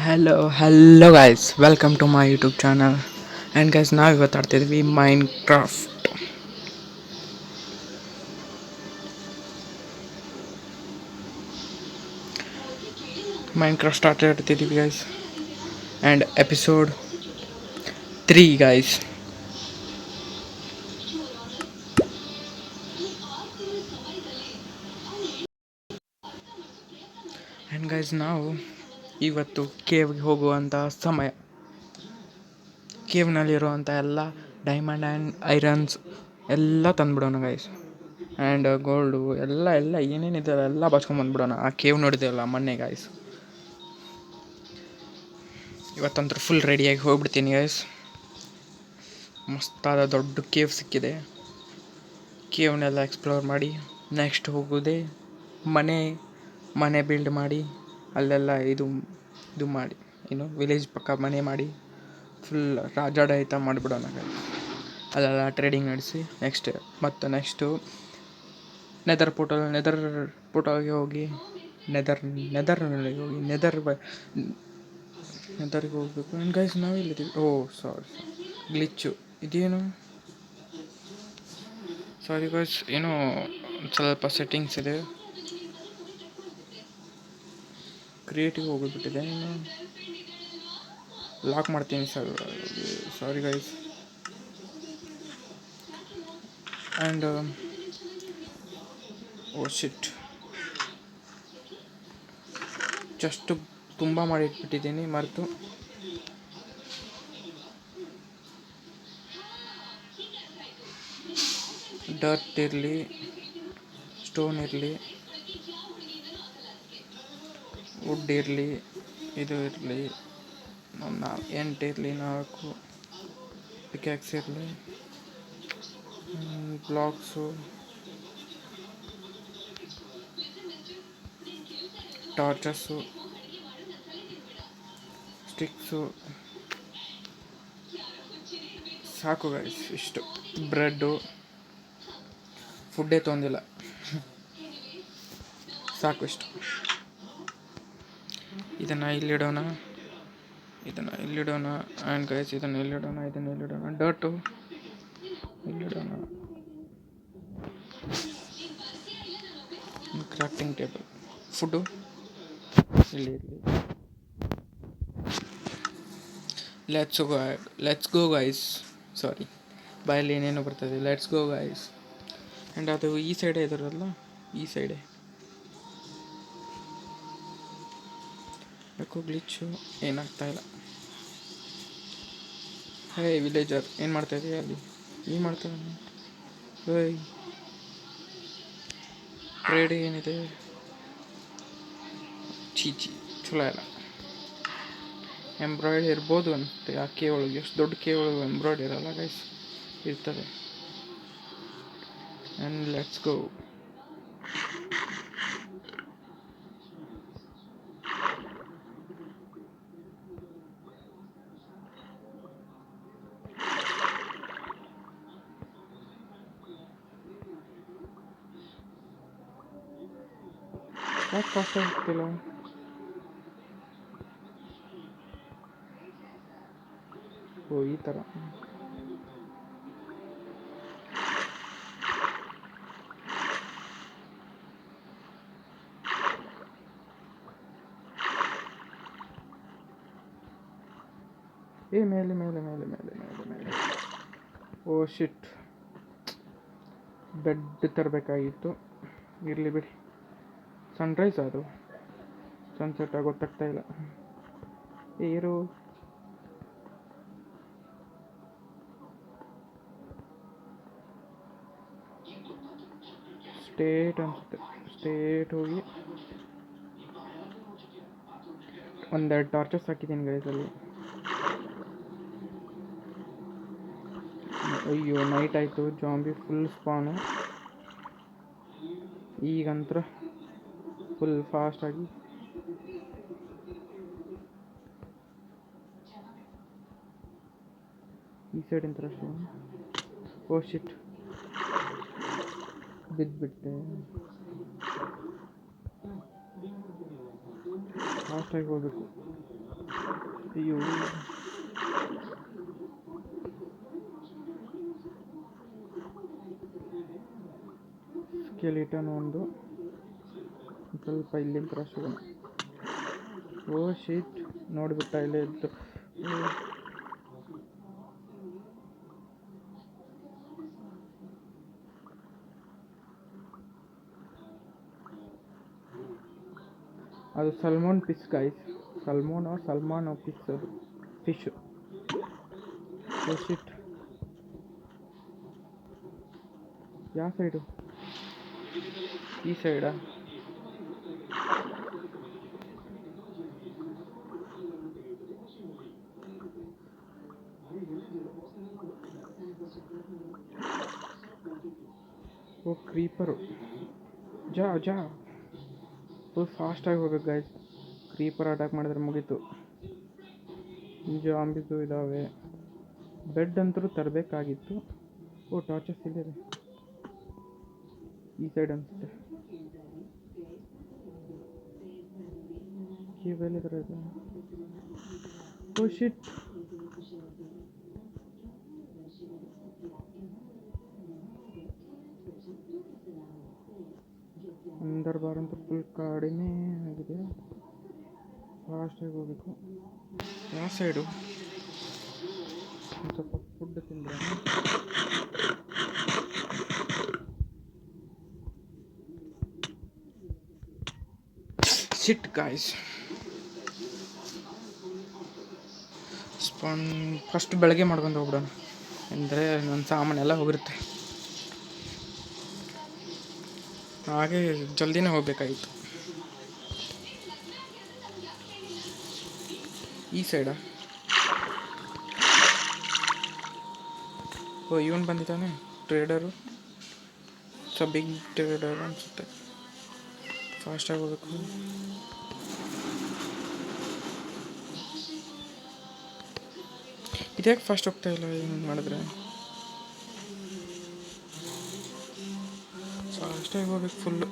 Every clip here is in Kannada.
Hello guys, welcome to my YouTube channel. And guys, ನಾವು ಇವತ್ತು ಆಡ್ತಿದ್ವಿ ಮೈನ್ಕ್ರಾಫ್ಟ್ start ಆಡ್ತಿದ್ದೀವಿ guys. And episode 3 guys. And guys, ನಾವು ಇವತ್ತು ಕೇವ್ಗೆ ಹೋಗುವಂಥ ಸಮಯ. ಕೇವ್ನಲ್ಲಿರುವಂಥ ಎಲ್ಲ ಡೈಮಂಡ್ ಆ್ಯಂಡ್ ಐರನ್ಸ್ ಎಲ್ಲ ತಂದುಬಿಡೋಣ ಗೈಸ್. ಆ್ಯಂಡ್ ಗೋಲ್ಡು ಎಲ್ಲ ಏನೇನಿದೆ ಎಲ್ಲ ಬಚ್ಕೊಂಬಂದ್ಬಿಡೋಣ. ಆ ಕೇವ್ ನೋಡಿದೆವಲ್ಲ ಮೊನ್ನೆ ಗಾಯ್ಸ್. ಇವತ್ತಂತೂ ಫುಲ್ ರೆಡಿಯಾಗಿ ಹೋಗ್ಬಿಡ್ತೀನಿ ಗೈಸ್. ಮಸ್ತಾದ ದೊಡ್ಡ ಕೇವ್ ಸಿಕ್ಕಿದೆ. ಕೇವ್ನೆಲ್ಲ ಎಕ್ಸ್ಪ್ಲೋರ್ ಮಾಡಿ ನೆಕ್ಸ್ಟ್ ಹೋಗೋದೇ ಮನೆ ಬಿಲ್ಡ್ ಮಾಡಿ ಅಲ್ಲೆಲ್ಲ ಇದು ಮಾಡಿ ವಿಲೇಜ್ ಪಕ್ಕ ಮನೆ ಮಾಡಿ ಫುಲ್ ರಾಜಾಡಳಿತ ಮಾಡಿಬಿಡೋಣ ಗೈಸ್. ಅಲ್ಲೆಲ್ಲ ಟ್ರೇಡಿಂಗ್ ನಡೆಸಿ ನೆಕ್ಸ್ಟು ನೆದರ್ ಪೋರ್ಟಲ್ಗೆ ಹೋಗಿ ನೆದರ್ಗೆ ಹೋಗ್ಬೇಕು. ಆ್ಯಂಡ್ ಗೈಸ್ ನಾವಿಲ್ಲಿದ್ದೀವಿ. ಸಾರಿ ಗ್ಲಿಚ್ಚು ಇದೇನು, ಸಾರಿ ಗೈಸ್, ಏನೋ ಸ್ವಲ್ಪ ಸೆಟ್ಟಿಂಗ್ಸ್ ಇದೆ, ಕ್ರಿಯೇಟಿವ್ ಹೋಗಿಬಿಟ್ಟಿದೆ. ಲಾಕ್ ಮಾಡ್ತೀನಿ sorry guys. And shit, just ತುಂಬ ಮಾಡಿಟ್ಬಿಟ್ಟಿದ್ದೀನಿ ಮರೆತು. ಡರ್ಟ್ ಇರಲಿ, ಸ್ಟೋನ್ ಇರಲಿ, ವುಡ್ ಇರಲಿ, ಇದು ಇರಲಿ, 8 ಇರಲಿ, 4 ಪಿಕ್ಯಾಕ್ಸ್ ಇರಲಿ, ಬ್ಲಾಕ್ಸು, ಟಾರ್ಚಸ್ಸು, ಸ್ಟಿಕ್ಸು, ಸಾಕು ಗೈಸ್. ಇಷ್ಟು ಬ್ರೆಡ್ಡು, ಫುಡ್ಡೇ ತೊಂದಿಲ್ಲ, ಸಾಕು ಇಷ್ಟು. ಇದನ್ನು ಇಲ್ಲಿಡೋಣ. ಆ್ಯಂಡ್ ಗೈಸ್ ಇದನ್ನು ಇಲ್ಲಿಡೋಣ. ಡರ್ಟು ಇಲ್ಲಿಡೋಣ. ಕ್ರಾಫ್ಟಿಂಗ್ ಟೇಬಲ್, ಫುಡ್ಡು ಇಲ್ಲಿ ಇರಲಿ. Let's go guys. ಸಾರಿ, ಬಾಯಲ್ಲಿ ಏನೇನೋ ಬರ್ತದೆ. Let's go guys. ಆ್ಯಂಡ್ ಅದು ಈ ಸೈಡೇ ಇದ್ರಲ್ಲ, ಈ ಸೈಡೇ ಯಾಕೋ ಗ್ಲಿಚ್ಚು, ಏನಾಗ್ತಾಯಿಲ್ಲ. ಹೇ ವಿಲೇಜರ್, ಏನು ಮಾಡ್ತಾಯಿದ್ದೀಯ ಅಲ್ಲಿ? ಏನು ಮಾಡ್ತಾಯಿದ್ದಾನೆ? ಹೇಯ್, ಟ್ರೇಡ್ ಏನಿದೆ? ಚಲೋ ಇಲ್ಲ. ಎಂಬ್ರಾಯ್ಡ್ ಇರ್ಬೋದು ಅಂತ ಆ ಕೆ ಒಳಗೆ. ಎಷ್ಟು ದೊಡ್ಡ ಕೆ ಒಳಗೆ ಎಂಬ್ರಾಯ್ಡ್ ಇರಲ್ಲ ಗೈಸ್, ಇರ್ತದೆ. And let's go. ಯಾಕೆ ಕಷ್ಟ ಆಗ್ತಿಲ್ಲ? ಈ ಥರ ಮೇಲೆ. ಶಿಟ್, ಬೆಡ್ ತರಬೇಕಾಗಿತ್ತು. ಇರಲಿ ಬಿಡಿ. ಸನ್ರೈಸ್ ಅದು, ಸನ್ಸೆಟ್ ಗೊತ್ತಾಗ್ತಾ ಇಲ್ಲ. ಏರು ಸ್ಟೇಟ್ ಅನಿಸುತ್ತೆ. ಸ್ಟೇಟ್ ಹೋಗಿ ಒಂದೆರಡು ಟಾರ್ಚಸ್ ಹಾಕಿದ್ದೀನಿ ಗೈಸಲ್ಲಿ. ಅಯ್ಯೋ, ನೈಟ್ ಆಯಿತು. Zombie full spawn. ಈಗಂತ್ರ ಫುಲ್ ಫಾಸ್ಟಾಗಿ ಈ ಸೈಡ್ ಅಂತ ಅಷ್ಟೇ. ಶಿಟ್, ಬಿದ್ದುಬಿಟ್ಟೆ. ಫಾಸ್ಟಾಗಿ ಹೋಗ್ಬೇಕು. ಅಯ್ಯೋ, ಸ್ಕೆಲಿಟನ್ ಒಂದು ಸ್ವಲ್ಪ ಇಲ್ಲಿಂದ ಕ್ರಾಸ್ ಹೋಗೋಣ. ಓ ಶೀಟ್, ನೋಡಿಬಿಟ್ಟ ಇಲ್ಲೇ ಇತ್ತು. ಅದು ಸಲ್ಮೋನ್ ಫಿಶ್ ಗೈಸ್, ಸಲ್ಮಾನ್ ಫಿಶ್, ಅದು ಫಿಶ್. ಓ ಶಿಟ್, ಯಾವ ಸೈಡು? ಈ ಸೈಡಾ? ಓ ಕ್ರೀಪರು, ಜಾ ಫಾಸ್ಟಾಗಿ ಹೋಗ್ಬೇಕು ಗೈಸ್. ಕ್ರೀಪರ್ ಅಟ್ಯಾಕ್ ಮಾಡಿದ್ರೆ ಮುಗೀತು. ಜಾಂಬಿಸು ಇದ್ದಾವೆ. ಬೆಡ್ ಅಂತೂ ತರಬೇಕಾಗಿತ್ತು. ಓ ಟಾರ್ಚಸ್ ಇಲ್ಲಿದೆ, ಈ ಸೈಡ್ ಅನಿಸುತ್ತೆ. ಕೀವೆಲ್ಲಿದ್ರೆ ಇದು. ಓ ಶಿಟ್, ಅಂದರ್ ಬಾರ್ ಅಂತ ಫುಲ್ ಕಡಿಮೆ ಆಗಿದೆ. ಫಾಸ್ಟಾಗಿ ಹೋಗಬೇಕು. ಯಾವ ಸೈಡು? ಸ್ವಲ್ಪ ಫುಡ್ ತಿಂದ್ರೆ ಶಿಟ್ ಗಾಯ್ಸ್. ಫಸ್ಟ್ ಬೆಳಗ್ಗೆ ಮಾಡ್ಕೊಂಡು ಹೋಗ್ಬಿಡೋಣ, ಅಂದರೆ ನನ್ನ ಸಾಮಾನೆಲ್ಲ ಹೋಗಿರುತ್ತೆ. ಹಾಗೆ ಜಲ್ದಿನೇ ಹೋಗ್ಬೇಕಾಗಿತ್ತು. ಈ ಸೈಡಾ? ಓ ಇವನು ಬಂದಿದ್ದಾನೆ, ಟ್ರೇಡರು. ಬಿಗ್ ಟ್ರೇಡರ್ ಅನಿಸುತ್ತೆ. ಫಾಸ್ಟಾಗಿ ಹೋಗ್ಬೇಕು. ಇದ್ಯಾಕೆ ಫಾಸ್ಟ್ ಹೋಗ್ತಾ ಇಲ್ಲ ಏನು ಮಾಡಿದ್ರೆ? ಫಾಸ್ಟಾಗಿ ಹೋಗ್ಬೇಕು ಫುಲ್ಲು.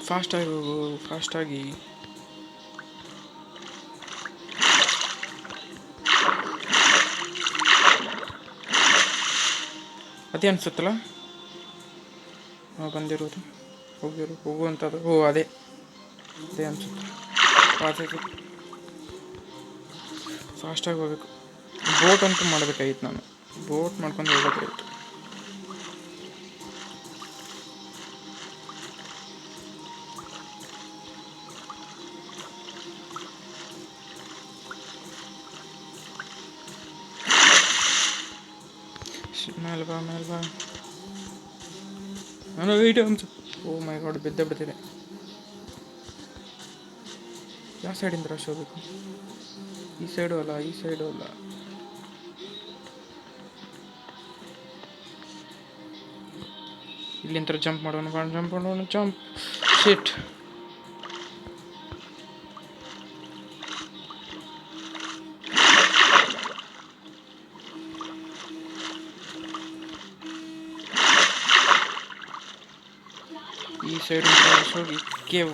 ಫಾಸ್ಟಾಗಿ ಹೋಗು, ಫಾಸ್ಟಾಗಿ. ಅದೇ ಅನಿಸುತ್ತಲ್ಲ ಬಂದಿರೋದು, ಹೋಗುವಂಥದ್ದು. ಓ ಅದೇ ಅನಿಸುತ್ತೆ. ಫಾಸ್ಟಾಗಿ ಹೋಗ್ಬೇಕು. ಬೋಟ್ ಅಂತೂ ಮಾಡಬೇಕಾಗಿತ್ತು, ನಾನು ಬೋಟ್ ಮಾಡ್ಕೊಂಡು ಹೋಗ್ಬೇಕಾಗಿತ್ತು. ಮೇಲೆ ಬಾ. ನಾನು ಐಟಮ್ಸ್. ಓ ಮೈ ಗಾಡ್, ಬಿದ್ದೇ ಬಿಡ್ತಿದೆ. ಯಾವ ಸೈಡಿಂದ ರಶ್ ಹೋಗ್ಬೇಕು? ಈ ಸೈಡು ಅಲ್ಲ. ಇಲ್ಲಿಂದ ಜಂಪ್ ಮಾಡೋಣ. ಜಂಪ್. ಶಿಟ್. ಈ ಸೈಡ್ ಹೋಗಿ ಕೇವ್.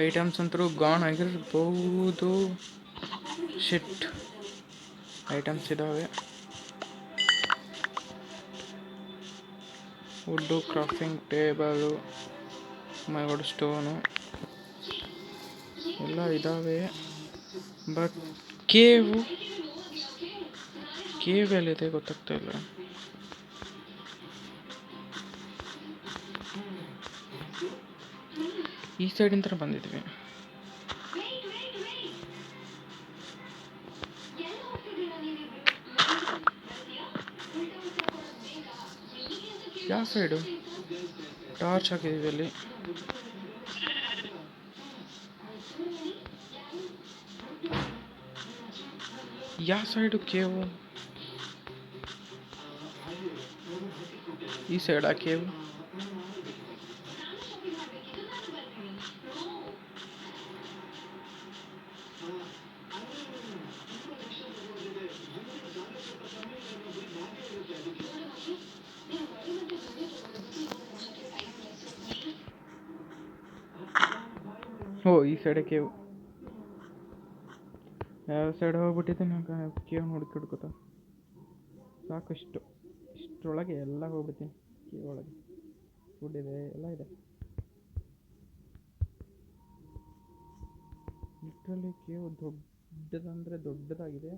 ಐಟಮ್ಸ್ ಅಂತೂ ಗಾನ್ ಆಗಿರ್ಬೋದು. ಶಿಟ್, ಐಟಮ್ಸ್ ಇದ್ದಾವೆ. ವುಡ್ಡು, ಕ್ರಾಫ್ಟಿಂಗ್ ಟೇಬಲು, ಮೈಗೋಡ್ ಸ್ಟೋನು ಎಲ್ಲ ಇದ್ದಾವೆ. ಬಟ್ ಕೇವ್ ಎಲ್ಲಿದೆ ಗೊತ್ತಾಗ್ತಾ ಇಲ್ಲ. ಈ ಸೈಡಿಂದ ಬಂದಿದ್ವಿ. ಯಾವ ಸೈಡು? ಟಾರ್ಚ್ ಹಾಕಿದ್ದೀವಿ ಅಲ್ಲಿ. ಯಾವ ಸೈಡು ಕೇವು? ಈ ಸೈಡಾ ಕೇವು? ಓ ಈ ಸೈಡೆ ಕೇವು ಯಾವ ಸೈಡ್ ಹೋಗ್ಬಿಟ್ಟಿದ್ದೀನಿ ಕೇವ್ ಹುಡ್ಕೋತ ಸಾಕಷ್ಟು ಇಷ್ಟರೊಳಗೆ ಎಲ್ಲ ಹೋಗ್ಬಿಡ್ತೀನಿ. ಕೇವ್ ಒಳಗೆ ಫುಡ್ ಇದೆ, ಎಲ್ಲ ಇದೆ. ಲಿಟ್ರಲಿ ಕೇವ್ ದೊಡ್ಡದಂದರೆ ದೊಡ್ಡದಾಗಿದೆ.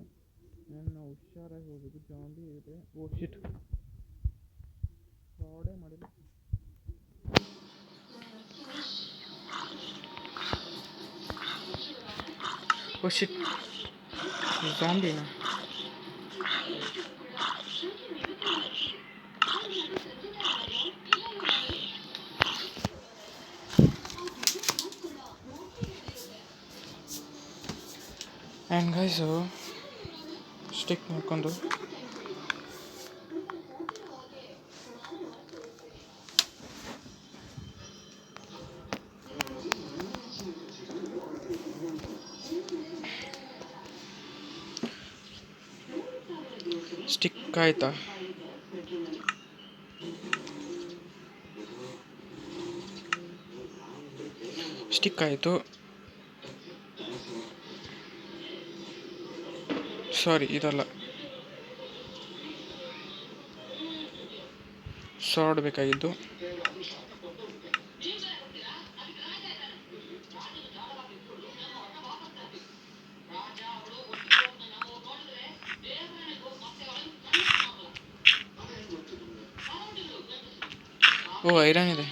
ನಾವು ಹುಷಾರಾಗಿ ಹೋಗ್ಬೇಕು. ಜಾಂಬಿ ಇದೆ. ಓ ಶಿಟ್, ಫ್ರಾಡೇ ಮಾಡಿಲ್ಲ. ಓ ಶಿಟ್, ಜಾಂಬಿನ ಆ್ಯಂಡ್ ಗೈಸು ಸ್ಟಿಕ್ ಮಾಡ್ಕೊಂಡು ಸ್ಟಿಕ್ ಆಯ್ತಾ? ಸ್ಟಿಕ್ ಆಯಿತು. ಸಾರಿ, ಇದಲ್ಲ, ಸಾರ್ಡ್ ಬೇಕಾಗಿದ್ದು. ಓ ಐರನ್ ಇದೆ.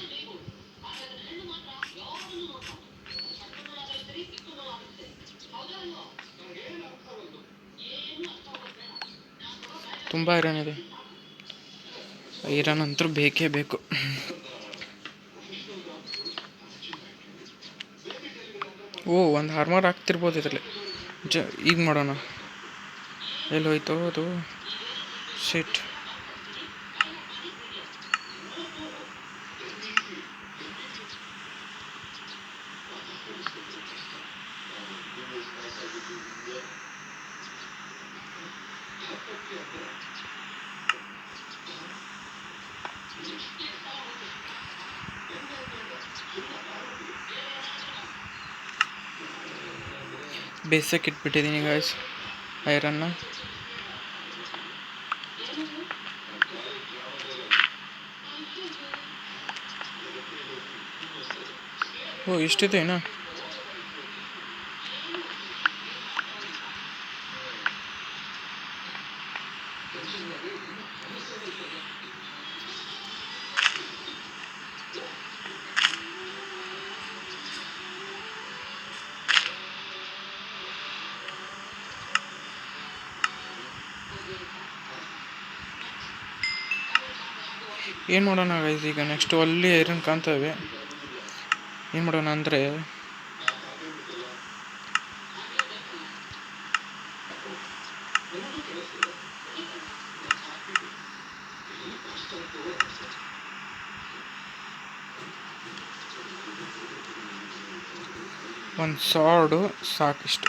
ತುಂಬ ಐರನ್ ಇದೆ. ಐರನ್ ಅಂತೂ ಬೇಕೇ ಬೇಕು. ಓ ಒಂದು ಹಾರ್ಮರ್ ಆಗ್ತಿರ್ಬೋದು ಇದರಲ್ಲಿ. ಈಗ ಮಾಡೋಣ. ಎಲ್ಲೋಯ್ತು ಅದು? ಶಿಟ್. ಬೇಸಕ್ಕೆ ಇಟ್ಬಿಟ್ಟಿದ್ದೀನಿ ಗಾಯ್ಸ್ ಐರನ್ನ. ಓ ಇಷ್ಟಿದೆನಾ? ಏನು ಮಾಡೋಣ ಗೈಸ್, ಈಗ ನೆಕ್ಸ್ಟು ಅಲ್ಲಿ ಐರನ್ ಕಾಣ್ತವೆ. ಏನು ಮಾಡೋಣ ಅಂದರೆ, ಒಂದು ಸಾರ್ಡು ಸಾಕಿಷ್ಟು.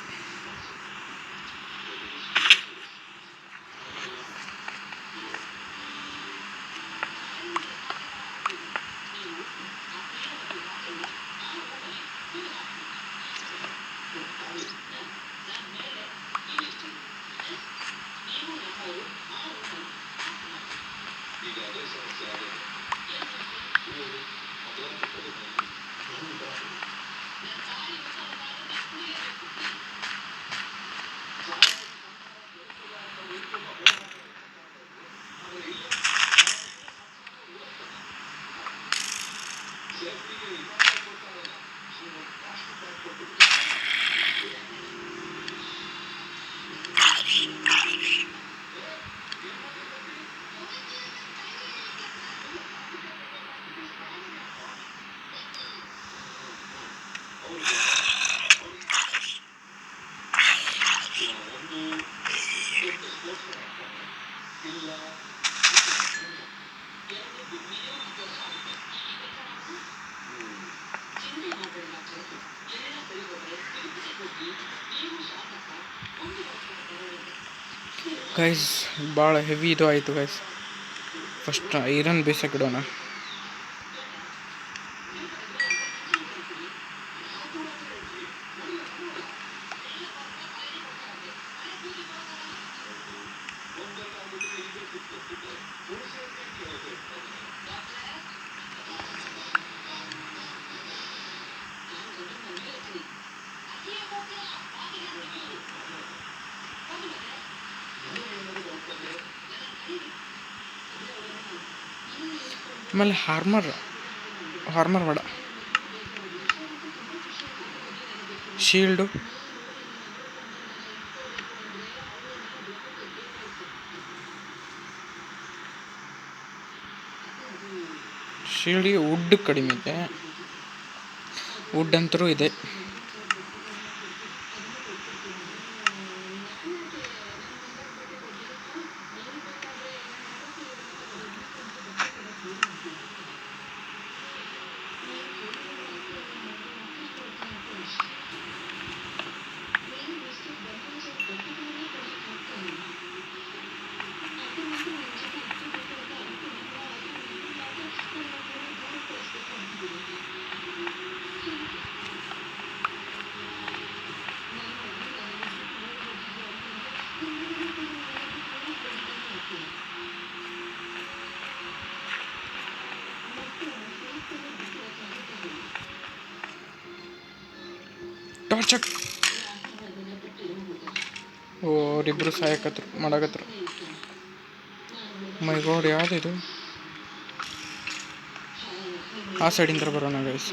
ಗೈಸ್ ಭಾಳ ಹೆವಿ ಇದು ಆಯಿತು ಗೈಸ್. First iron ಬೇಯಿಸೋಕಿಡೋಣ. ಆಮೇಲೆ ಹಾರ್ಮರ್ ಬೇಡ, ಶೀಲ್ಡು, ಶೀಲ್ಡಿಗೆ ವುಡ್ ಕಡಿಮೆ ಇದೆ, ವುಡ್ ಅಂತರೂ ಇದೆ. ಟಾರ್ಚಕ್ ಅವರಿಬ್ಬರು ಸಾಯಕತ್ರು ಮಾಡಕತ್ರು. ಮೈ ಗಾಡ್, ಯಾವುದಿದು? ಆ ಸೈಡಿಂದ ಬರೋಣ ಗೈಸ್.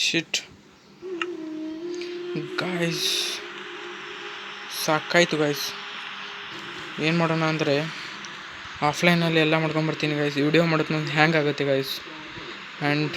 ಶಿಟ್ ಗಾಯ್ಸ್, ಸಾಕಾಯ್ತು ಗಾಯ್ಸ್. ಏನು ಮಾಡೋಣ ಅಂದರೆ ಆಫ್ಲೈನಲ್ಲಿ ಎಲ್ಲ ಮಾಡ್ಕೊಂಬರ್ತೀನಿ ಗಾಯ್ಸ್. ವಿಡಿಯೋ ಮಾಡೋದು ಹ್ಯಾಂಗ್ ಆಗುತ್ತೆ ಗಾಯ್ಸ್. ಆ್ಯಂಡ್